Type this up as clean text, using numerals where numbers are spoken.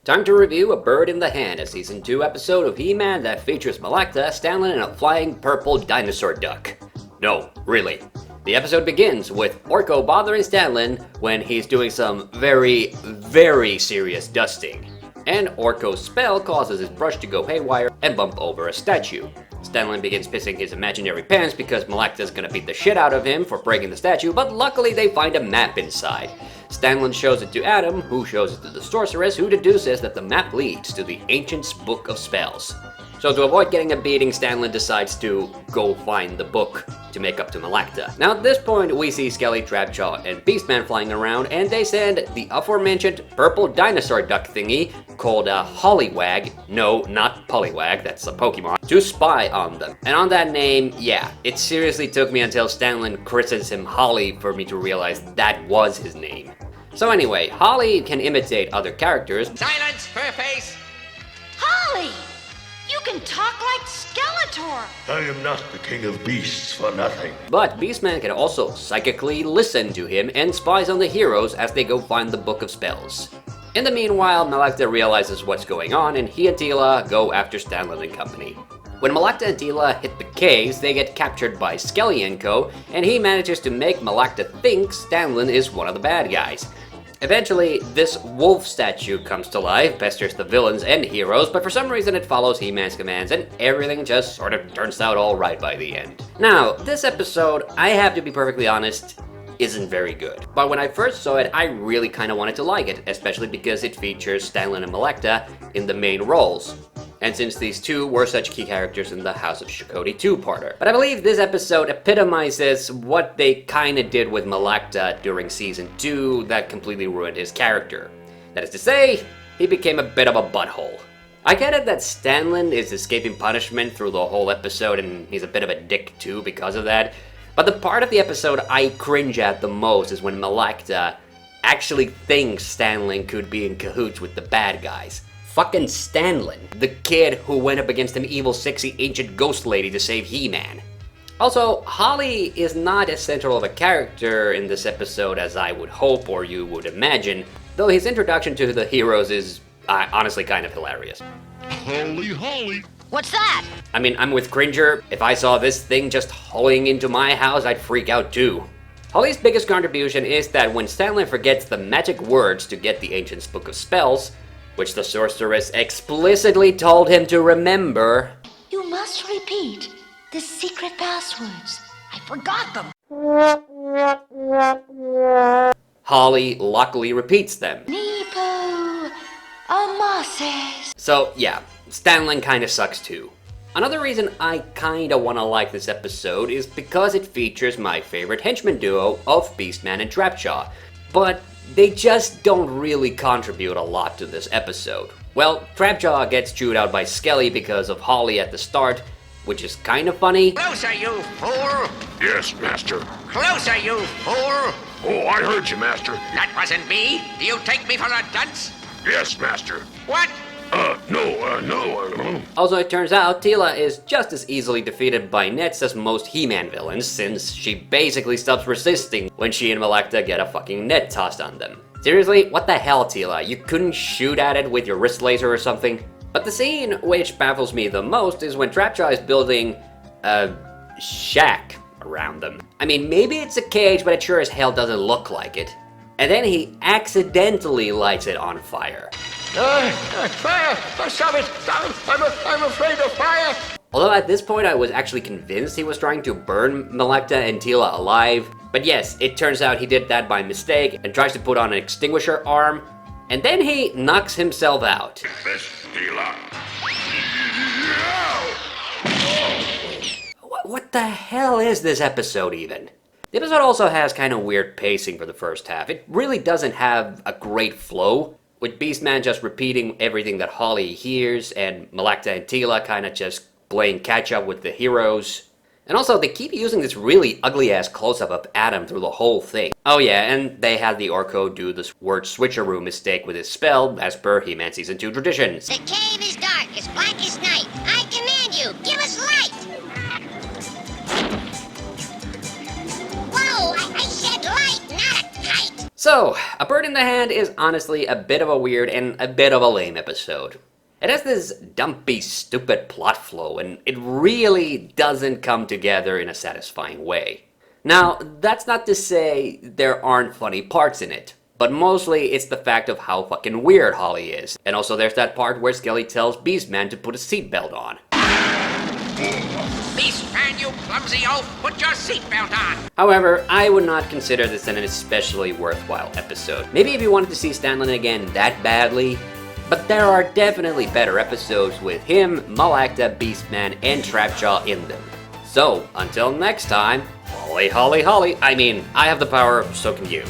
Time to review A Bird in the Hand, a Season 2 episode of He-Man that features Malakta, Stanlin, and a flying purple dinosaur duck. No, really. The episode begins with Orko bothering Stanlin when he's doing some very, very serious dusting. And Orko's spell causes his brush to go haywire and bump over a statue. Stanlin begins pissing his imaginary pants because Malakta's gonna beat the shit out of him for breaking the statue, but luckily they find a map inside. Stanlin shows it to Adam, who shows it to the sorceress, who deduces that the map leads to the Ancient's Book of Spells. So to avoid getting a beating, Stanlin decides to go find the book to make up to Malakta. Now at this point, we see Skelly, Trapjaw, and Beastman flying around, and they send the aforementioned purple dinosaur duck thingy, called a Hollywag, no, not Poliwag, that's a Pokemon, to spy on them. And on that name, yeah, it seriously took me until Stanlin christens him Holly for me to realize that was his name. So anyway, Holly can imitate other characters. Silence, Furface! Holly! You can talk like Skeletor! I am not the king of beasts for nothing. But Beastman can also psychically listen to him and spies on the heroes as they go find the Book of Spells. In the meanwhile, Malakta realizes what's going on and he and Teela go after Stanlin and company. When Malakta and Teela hit the caves, they get captured by Skelly and Co, and he manages to make Malakta think Stanlin is one of the bad guys. Eventually, this wolf statue comes to life, pesters the villains and heroes, but for some reason it follows He-Man's commands and everything just sort of turns out alright by the end. Now, this episode, I have to be perfectly honest, isn't very good. But when I first saw it, I really kind of wanted to like it, especially because it features Stanlin and Malakta in the main roles. And since these two were such key characters in the House of Shakoti two-parter. But I believe this episode epitomizes what they kinda did with Malakta during Season 2 that completely ruined his character. That is to say, he became a bit of a butthole. I get it that Stanlin is escaping punishment through the whole episode and he's a bit of a dick too because of that, but the part of the episode I cringe at the most is when Malakta actually thinks Stanlin could be in cahoots with the bad guys. Fucking Stanlin, the kid who went up against an evil, sexy, ancient ghost lady to save He-Man. Also, Holly is not as central of a character in this episode as I would hope or you would imagine, though his introduction to the heroes is honestly kind of hilarious. Holly! What's that? I mean, I'm with Cringer. If I saw this thing just hauling into my house, I'd freak out too. Holly's biggest contribution is that when Stanlin forgets the magic words to get the Ancient's Book of Spells, which the sorceress explicitly told him to remember, You must repeat the secret passwords. I forgot them. Holly luckily repeats them. Nepo Amases. So yeah, Stanlin kinda sucks too. Another reason I kinda wanna like this episode is because it features my favorite henchman duo of Beastman and Trapjaw, but they just don't really contribute a lot to this episode. Well, Trapjaw gets chewed out by Skelly because of Holly at the start, which is kinda funny. Closer, you fool! Yes, Master. Closer, you fool! Oh, I heard you, Master. That wasn't me! Do you take me for a dunce? Yes, Master. What? No. Also, it turns out Teela is just as easily defeated by nets as most He-Man villains, since she basically stops resisting when she and Malakta get a fucking net tossed on them. Seriously, what the hell, Teela? You couldn't shoot at it with your wrist laser or something? But the scene which baffles me the most is when Trapjaw is building a shack around them. I mean, maybe it's a cage, but it sure as hell doesn't look like it. And then he accidentally lights it on fire. Fire! Stop it! I'm afraid of fire! Although at this point I was actually convinced he was trying to burn Malakta and Teela alive. But yes, it turns out he did that by mistake and tries to put on an extinguisher arm. And then he knocks himself out. This, Teela. What the hell is this episode even? The episode also has kind of weird pacing for the first half. It really doesn't have a great flow, with Beastman just repeating everything that Holly hears, and Malakta and Teela kind of just playing catch-up with the heroes. And also, they keep using this really ugly-ass close-up of Adam through the whole thing. Oh yeah, and they had the Orko do this word switcheroo mistake with his spell, as per He-Man Season 2 traditions. The cave is dark, as black as night. I command you, give us light! Whoa, I said light, not a kite! So, A Bird in the Hand is honestly a bit of a weird and a bit of a lame episode. It has this dumpy, stupid plot flow, and it really doesn't come together in a satisfying way. Now, that's not to say there aren't funny parts in it, but mostly it's the fact of how fucking weird Holly is. And also there's that part where Skelly tells Beastman to put a seatbelt on. Beastman, you clumsy oaf, put your seatbelt on! However, I would not consider this an especially worthwhile episode. Maybe if you wanted to see Stanlin again that badly, but there are definitely better episodes with him, Malakta, Beastman, and Trapjaw in them. So, until next time, holly, holly, holly. I mean, I have the power, so can you.